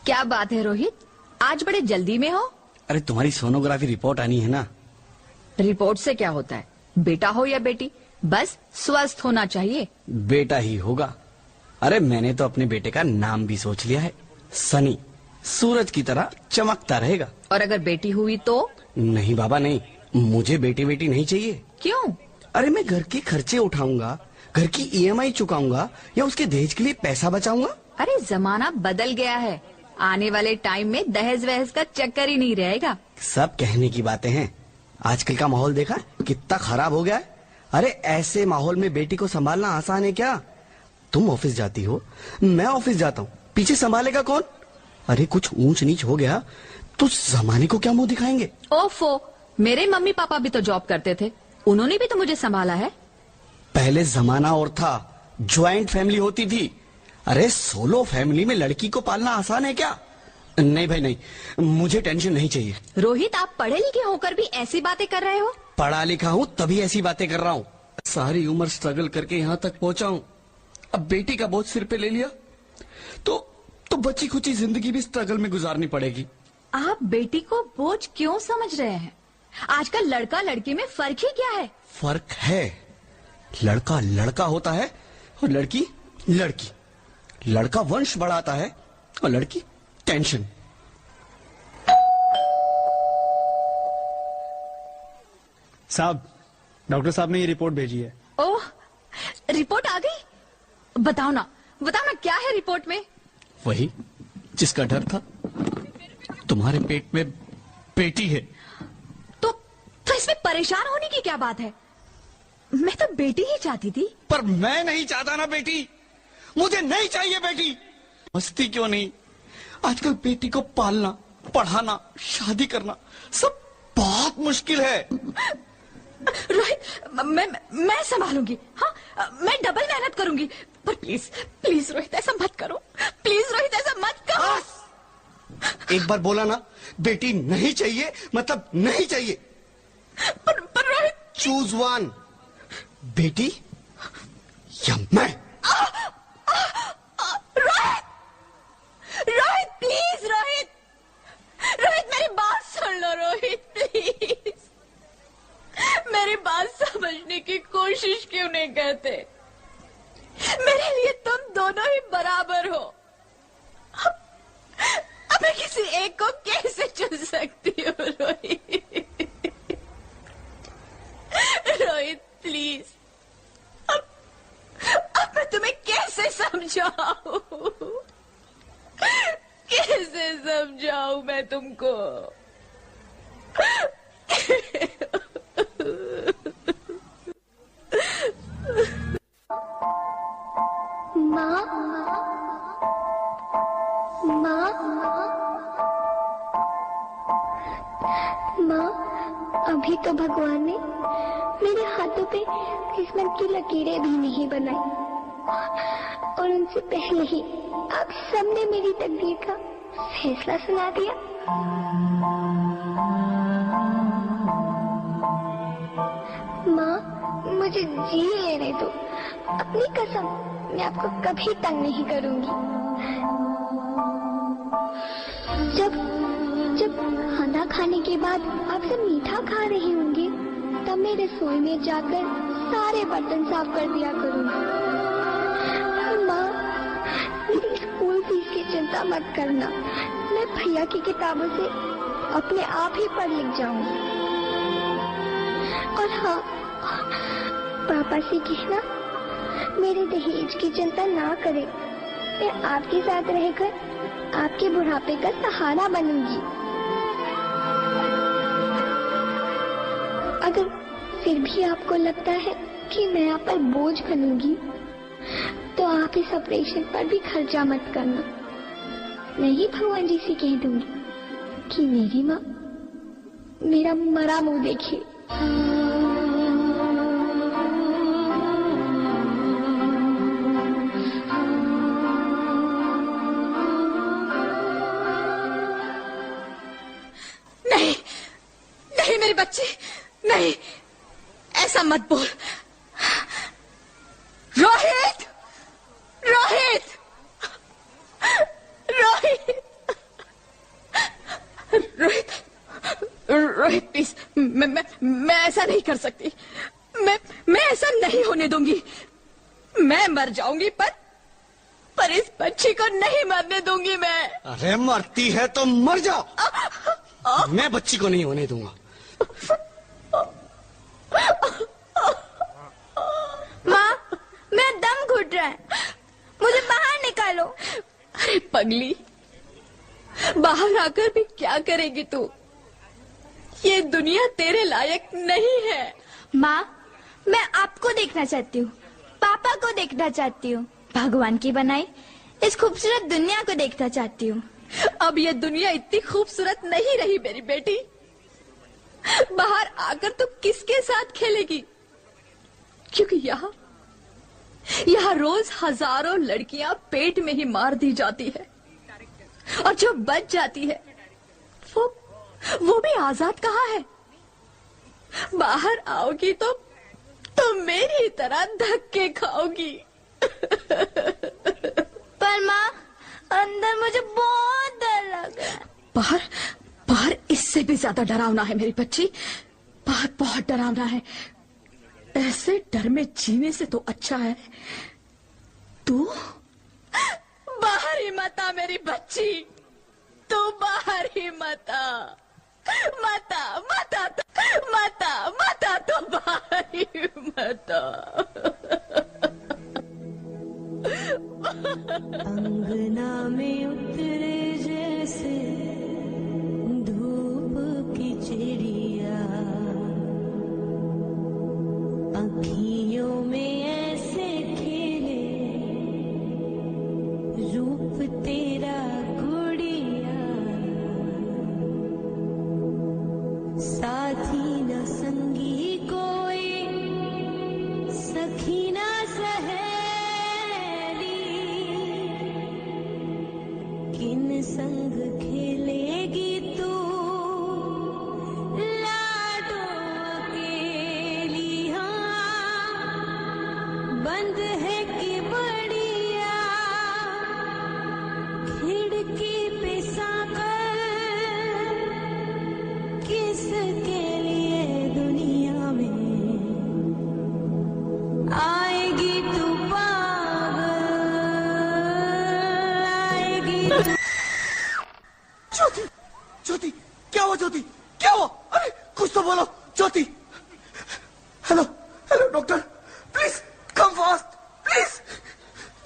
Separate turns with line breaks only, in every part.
क्या बात है रोहित, आज बड़े जल्दी में हो?
अरे तुम्हारी सोनोग्राफी रिपोर्ट आनी है ना।
रिपोर्ट से क्या होता है, बेटा हो या बेटी, बस स्वस्थ होना चाहिए।
बेटा ही होगा। अरे मैंने तो अपने बेटे का नाम भी सोच लिया है, सनी। सूरज की तरह चमकता रहेगा।
और अगर बेटी हुई तो?
नहीं बाबा नहीं, मुझे बेटी बेटी नहीं चाहिए।
क्यों?
अरे मैं घर के खर्चे उठाऊंगा, घर की ईएमआई चुकाऊंगा या उसके दहेज के लिए पैसा बचाऊंगा।
अरे जमाना बदल गया है, आने वाले टाइम में दहेज वहेज का चक्कर ही नहीं रहेगा।
सब कहने की बातें हैं, आजकल का माहौल देखा कितना खराब हो गया है। अरे ऐसे माहौल में बेटी को संभालना आसान है क्या? तुम ऑफिस जाती हो, मैं ऑफिस जाता हूँ, पीछे संभालेगा कौन? अरे कुछ ऊंच नीच हो गया तो जमाने को क्या मुंह दिखाएंगे?
ओफो, मेरे मम्मी पापा भी तो जॉब करते थे, उन्होंने भी तो मुझे संभाला है।
पहले जमाना और था, ज्वाइंट फैमिली होती थी। अरे सोलो फैमिली में लड़की को पालना आसान है क्या? नहीं भाई नहीं, मुझे टेंशन नहीं चाहिए।
रोहित, आप पढ़े लिखे होकर भी ऐसी बातें कर रहे हो?
पढ़ा लिखा हूँ तभी ऐसी बातें कर रहा हूँ। सारी उम्र स्ट्रगल करके यहाँ तक पहुँचा हूँ, अब बेटी का बोझ सिर पे ले लिया तो बची खुची जिंदगी भी स्ट्रगल में गुजारनी पड़ेगी।
आप बेटी को बोझ क्यों समझ रहे हैं? आजकल लड़का लड़की में फर्क ही क्या है?
फर्क है, लड़का लड़का होता है और लड़की लड़की। लड़का वंश बढ़ाता है और लड़की टेंशन।
साहब, डॉक्टर साहब ने ये रिपोर्ट भेजी है।
ओह, रिपोर्ट आ गई? बताओ ना क्या है रिपोर्ट में?
वही जिसका डर था, तुम्हारे पेट में बेटी है।
तो इसमें परेशान होने की क्या बात है? मैं तो बेटी ही चाहती थी।
पर मैं नहीं चाहता ना बेटी, मुझे नहीं चाहिए बेटी। मस्ती क्यों नहीं, आजकल बेटी को पालना, पढ़ाना, शादी करना सब बहुत मुश्किल है।
रोहित, मैं संभालूंगी। हाँ, मैं डबल मेहनत करूंगी। पर प्लीज रोहित ऐसा मत करो, प्लीज रोहित ऐसा मत करो।
एक बार बोला ना, बेटी नहीं चाहिए मतलब नहीं चाहिए।
पर रोहित,
चूज वन, बेटी या मैं।
रोहित प्लीज, रोहित मेरी बात सुन लो। रोहित प्लीज, मेरी बात समझने की कोशिश क्यों नहीं करते? मेरे लिए तुम दोनों ही बराबर हो। अब मैं किसी एक को कैसे चुन सकती हूँ? रोहित प्लीज, अब मैं तुम्हें कैसे समझाऊं? कैसे समझाऊं मैं तुमको?
माँ, अभी तो भगवान ने मेरे हाथों पे किस्मत की लकीरें भी नहीं बनाई, और उनसे पहले ही आप सबने मेरी तकदीर का फैसला सुना दिया। माँ, मुझे जी लेने दो, अपनी कसम, मैं आपको कभी तंग नहीं करूंगी। जब खाना खाने के बाद आप सब मीठा खा रहे होंगे, तब मैं रसोई में जाकर सारे बर्तन साफ कर दिया करूंगी। माँ, मेरी स्कूल फीस की चिंता मत करना, मैं भैया की किताबों से अपने आप ही पढ़ लिख जाऊंगी। और हाँ, पापा से कहना मेरे दहेज की चिंता ना करे, मैं आपके साथ रहकर आपके बुढ़ापे का सहारा बनूंगी। अगर फिर भी आपको लगता है कि मैं आप पर बोझ बनूंगी, तो आप इस ऑपरेशन पर भी खर्चा मत करना। मैं ही भगवान जी से कह दूंगी कि मेरी माँ मेरा मरा मुंह देखे।
नहीं मेरे बच्चे, नहीं, ऐसा मत बोल। रोहित, रोहित, रोहित। रोहित, रोहित प्लीज, मैं ऐसा नहीं कर सकती। मैं ऐसा नहीं होने दूंगी। मैं मर जाऊंगी पर इस बच्ची को नहीं मरने दूंगी मैं।
अरे मरती है तो मर जाओ, मैं बच्ची को नहीं होने दूंगा।
माँ, मेरा दम घुट रहा है, मुझे बाहर निकालो।
अरे पगली, बाहर आकर भी क्या करेगी तू? ये दुनिया तेरे लायक नहीं है।
माँ, मैं आपको देखना चाहती हूँ, पापा को देखना चाहती हूँ, भगवान की बनाई इस खूबसूरत दुनिया को देखना चाहती हूँ।
अब ये दुनिया इतनी खूबसूरत नहीं रही मेरी बेटी। बाहर आकर तू किसके साथ खेलेगी? क्योंकि यहाँ रोज हजारों लड़कियां पेट में ही मार दी जाती है, और जो बच जाती है वो भी आजाद कहाँ है? बाहर आओगी तो मेरी तरह धक्के खाओगी।
पर माँ, अंदर मुझे बहुत डर लग रहा है।
बाहर इससे भी ज्यादा डरावना है मेरी बच्ची, बाहर बहुत डरावना है। ऐसे डर में जीने से तो अच्छा है तू बाहर ही मत आ मेरी बच्ची, तू बाहर ही मत आ, मत आ तो बाहर ही मत आ।
अंगना में उतरे जैसे धूप की चिड़िया, अखियों में ऐसे खिले रूप तेरा गुड़िया, साथी न संगी कोई, सखी न किन संग खेलेगी तू लाडो अकेली। हाँ, बंद है कि बढ़िया खिड़की पे साकर, किसके लिए दुनिया में आएगी तू पागल, आएगी।
ज्योति, ज्योति, क्या हुआ ज्योति, क्या हुआ? अरे कुछ तो बोलो Jyoti. Hello hello doctor, please come fast please.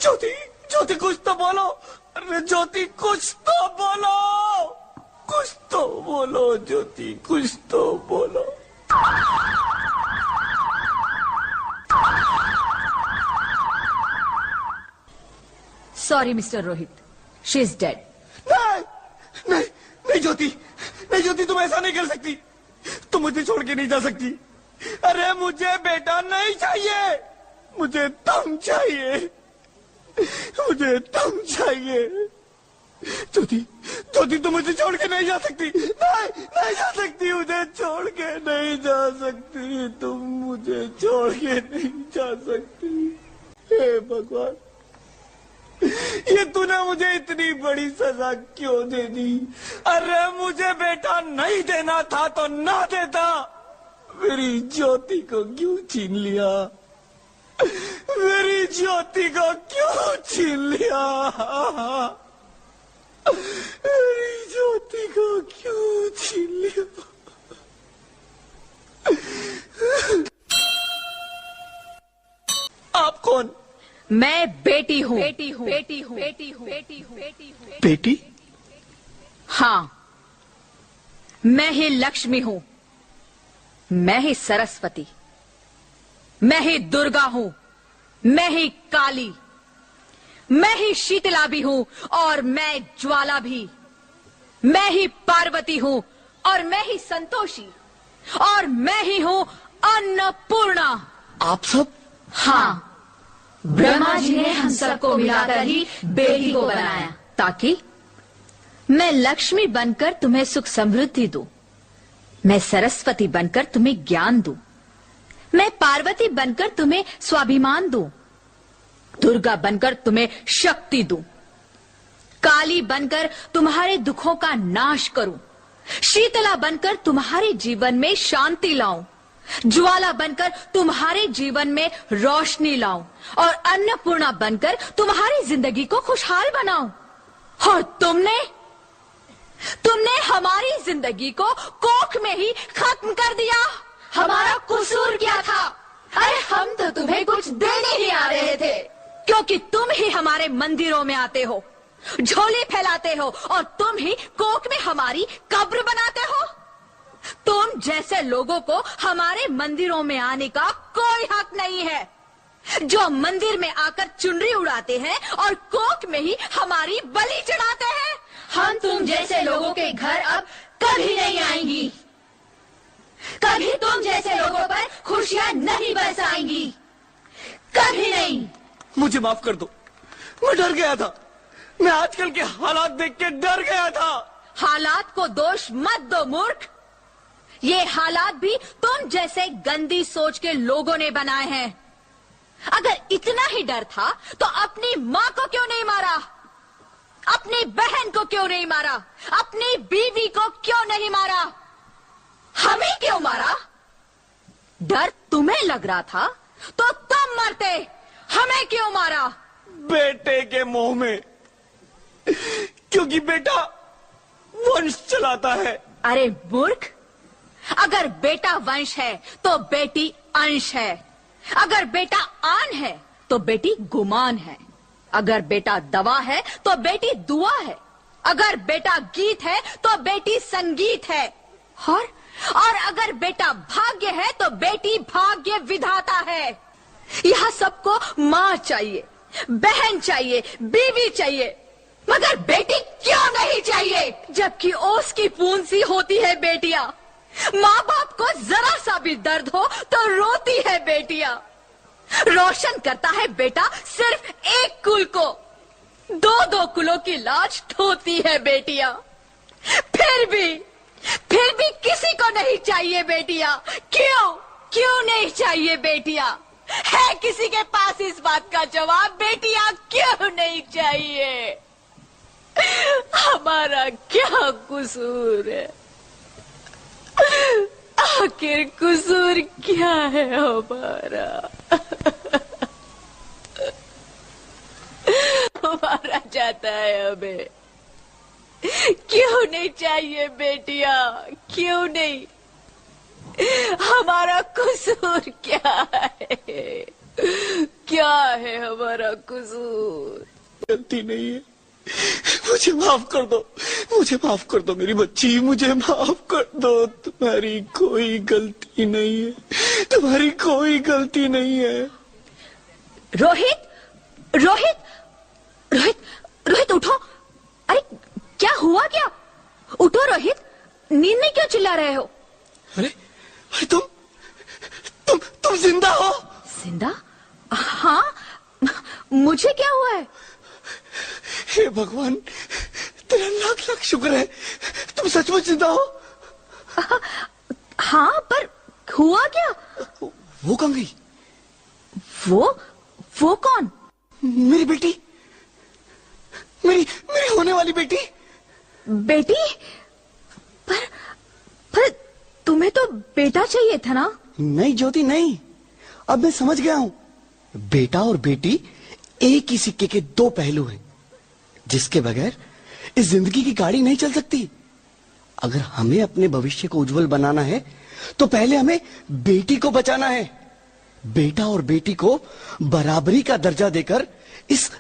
Jyoti, Jyoti कुछ तो बोलो। अरे ज्योति कुछ तो बोलो, कुछ तो बोलो ज्योति, कुछ तो बोलो।
Sorry mister Rohit, she is dead.
नहीं नहीं ज्योति, नहीं ज्योति, तुम ऐसा नहीं कर सकती, तुम मुझे छोड़ के नहीं जा सकती। अरे मुझे बेटा नहीं चाहिए, मुझे तुम चाहिए, मुझे तुम चाहिए। ज्योति, ज्योति तुम मुझे छोड़ के नहीं जा सकती, नहीं नहीं जा सकती, मुझे छोड़ के नहीं जा सकती, तुम मुझे छोड़ के नहीं जा सकती। हे भगवान, ये तूने मुझे इतनी बड़ी सजा क्यों दे दी? अरे मुझे बेटा नहीं देना था तो ना देता, मेरी ज्योति को क्यों छीन लिया, मेरी ज्योति को क्यों छीन लिया, मेरी ज्योति को क्यों छीन लिया? आप कौन?
मैं बेटी हूँ।
बेटी?
हाँ, मैं ही लक्ष्मी हूँ, मैं ही सरस्वती, मैं ही दुर्गा हूँ, मैं ही काली, मैं ही शीतला भी हूँ, और मैं ज्वाला भी, मैं ही पार्वती हूँ, और मैं ही संतोषी, और मैं ही हूँ अन्नपूर्णा।
आप सब?
हाँ, ब्रह्मा जी ने हम सबको मिलाकर ही बेटी को बनाया, ताकि मैं लक्ष्मी बनकर तुम्हें सुख समृद्धि दूं, मैं सरस्वती बनकर तुम्हें ज्ञान दूं, मैं पार्वती बनकर तुम्हें स्वाभिमान दूं, दुर्गा बनकर तुम्हें शक्ति दूं, काली बनकर तुम्हारे दुखों का नाश करूं, शीतला बनकर तुम्हारे जीवन में शांति लाऊं, ज्वाला बनकर तुम्हारे जीवन में रोशनी लाऊं और अन्नपूर्णा बनकर तुम्हारी जिंदगी को खुशहाल बनाऊं। और तुमने हमारी जिंदगी को कोख में ही खत्म कर दिया। हमारा कसूर क्या था? अरे हम तो तुम्हें कुछ देने ही आ रहे थे, क्योंकि तुम ही हमारे मंदिरों में आते हो, झोली फैलाते हो और तुम ही कोख में हमारी कब्र बनाते हो। तुम जैसे लोगों को हमारे मंदिरों में आने का कोई हक नहीं है, जो मंदिर में आकर चुनरी उड़ाते हैं और कोख में ही हमारी बलि चढ़ाते हैं। हम तुम जैसे लोगों के घर अब कभी नहीं आएंगी, कभी तुम जैसे लोगों पर खुशियां नहीं बरसाएंगी, कभी नहीं।
मुझे माफ कर दो, मैं डर गया था। मैं आजकल के हालात देख के डर गया था।
हालात को दोष मत दो मूर्ख, ये हालात भी तुम जैसे गंदी सोच के लोगों ने बनाए हैं। अगर इतना ही डर था तो अपनी माँ को क्यों नहीं मारा, अपनी बहन को क्यों नहीं मारा, अपनी बीवी को क्यों नहीं मारा, हमें क्यों मारा? डर तुम्हें लग रहा था तो तुम मरते, हमें क्यों मारा?
बेटे के मोह में, क्योंकि बेटा वंश चलाता है।
अरे मूर्ख, अगर बेटा वंश है तो बेटी अंश है, अगर बेटा आन है तो बेटी गुमान है, अगर बेटा दवा है तो बेटी दुआ है, अगर बेटा गीत है तो बेटी संगीत है, और अगर बेटा भाग्य है तो बेटी भाग्य विधाता है। यह सबको माँ चाहिए, बहन चाहिए, बीवी चाहिए, मगर बेटी क्यों नहीं चाहिए? जबकि ओस की पूंज सी होती है बेटियां, माँ बाप को जरा सा भी दर्द हो तो रोती है बेटियां। रोशन करता है बेटा सिर्फ एक कुल को, दो दो कुलों की लाज ढोती है बेटियां। फिर भी किसी को नहीं चाहिए बेटियां। क्यों नहीं चाहिए बेटियां? है किसी के पास इस बात का जवाब? बेटियां क्यों नहीं चाहिए? हमारा क्या कसूर है? आखिर कसूर क्या है हमारा? मारा जाता है हमें। क्यों नहीं चाहिए बेटियां? क्यों नहीं? हमारा कसूर क्या है? क्या है हमारा कसूर?
गलती नहीं है, मुझे माफ कर दो, मुझे माफ कर दो मेरी बच्ची, मुझे माफ कर दो। तुम्हारी कोई गलती नहीं है, तुम्हारी कोई गलती नहीं है।
रोहित, रोहित, रोहित, रोहित उठो। अरे क्या हुआ क्या? उठो रोहित, नींद में क्यों चिल्ला रहे हो?
अरे तुम जिंदा हो?
जिंदा? हाँ, मुझे क्या हुआ है?
हे भगवान, तेरा लाख लाख शुक्र है, तुम सचमुच जिंदा हो।
हाँ, पर हुआ क्या?
वो कहाँ गई?
वो कौन?
मेरी बेटी, मेरी होने वाली बेटी।
बेटी? पर तुम्हें तो बेटा चाहिए था ना?
नहीं ज्योति नहीं, अब मैं समझ गया हूँ। बेटा और बेटी एक ही सिक्के के दो पहलू हैं, जिसके बगैर इस जिंदगी की गाड़ी नहीं चल सकती। अगर हमें अपने भविष्य को उज्जवल बनाना है तो पहले हमें बेटी को बचाना है। बेटा और बेटी को बराबरी का दर्जा देकर इस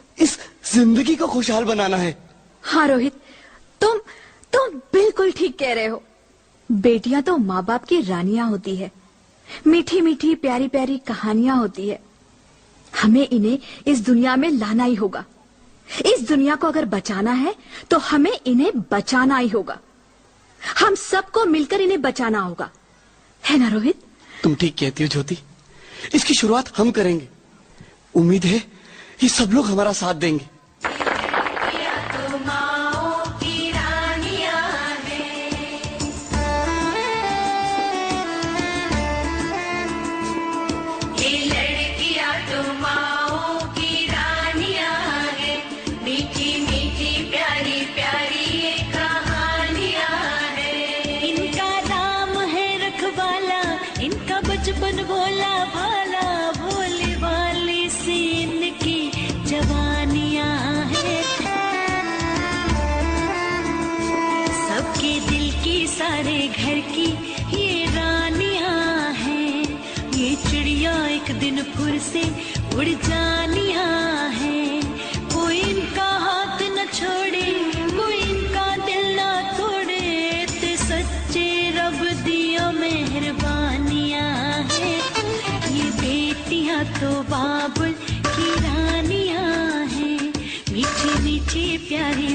जिंदगी को खुशहाल बनाना है।
हाँ रोहित, तुम बिल्कुल ठीक कह रहे हो। बेटियां तो माँ बाप की रानियां होती है, मीठी मीठी प्यारी प्यारी कहानियां होती है। हमें इन्हें इस दुनिया में लाना ही होगा। इस दुनिया को अगर बचाना है तो हमें इन्हें बचाना ही होगा। हम सबको मिलकर इन्हें बचाना होगा, है ना रोहित?
तुम ठीक कहती हो ज्योति, इसकी शुरुआत हम करेंगे। उम्मीद है ये सब लोग हमारा साथ देंगे।
मेरे घर की ये रानियां हैं, ये चिड़िया एक दिन फिर से उड़ जानियां हैं। कोई इनका हाथ न छोड़े, कोई इनका दिल ना तोड़े, ते सच्चे रब दिया मेहरबानियां हैं। ये बेटियां तो बाबुल की रानियां हैं, मीठी मीठी प्यारी